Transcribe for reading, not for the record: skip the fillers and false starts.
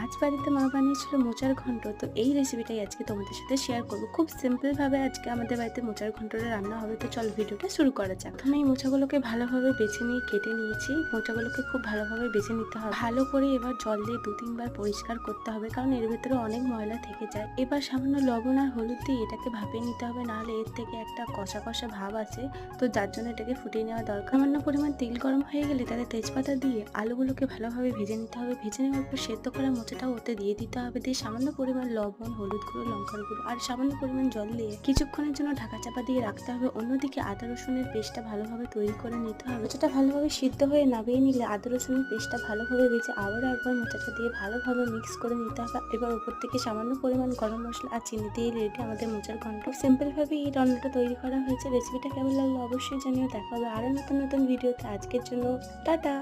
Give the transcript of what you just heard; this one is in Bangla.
আজ বাড়িতে মা বানিয়েছিল মোচার ঘন্ট। তো এই রেসিপিটাই আজকে তোমাদের সাথে শেয়ার করব। খুব সিম্পল ভাবে আজকে আমাদের বাড়িতে মোচার ঘন্টটা রান্না হবে। তো চল ভিডিওটা শুরু করা যাক। প্রথমে এই মোচাগুলোকে ভালোভাবে বেছে নিয়ে কেটে নিয়েছি। মোচাগুলোকে খুব ভালোভাবে বেছে নিতে হবে। ভালো করে এবার জল দিয়ে 2-3 বার পরিষ্কার করতে হবে, কারণ এর ভেতরে অনেক ময়লা থেকে যায়। এবার সামান্য লবণ আর হলুদ দিয়ে এটাকে ভাপিয়ে নিতে হবে, নাহলে এর থেকে একটা কষা কষা ভাব আছে। তো যার জন্য এটাকে ফুটিয়ে নেওয়া দরকার। সামান্য পরিমাণ তেল গরম হয়ে গেলে তাতে তেজপাতা দিয়ে আলুগুলোকে ভালোভাবে ভেজে নিতে হবে। ভেজে নেওয়ার পর সেদ্ধ করা মোচাটাও ওতে দিয়ে দিতে হবে। দিয়ে সামান্য পরিমাণ লবণ, হলুদ গুঁড়ো, লঙ্কার গুঁড়ো আর সামান্য পরিমাণ জল দিয়ে কিছুক্ষণের জন্য ঢাকা চাপা দিয়ে রাখতে হবে। অন্যদিকে আদা রসুনের পেস্টটা ভালোভাবে তৈরি করে নিতে হবে। মোচাটা ভালোভাবে সিদ্ধ হয়ে নামিয়ে নিলে আদা রসুনের পেস্টটা ভালোভাবে ভেজে আবারও একবার মোচাটা দিয়ে ভালোভাবে মিক্স করে নিতে হবে। এবার উপর থেকে সামান্য পরিমাণ গরম মশলা আর চিনি দিয়ে রেডি আমাদের মোচার ঘন্ট। সিম্পল ভাবে এই রান্নাটা তৈরি করা হয়েছে। রেসিপিটা কেমন লাগলো অবশ্যই জানিও। দেখা হবে আরো নতুন নতুন ভিডিওতে। আজকের জন্য টাটা।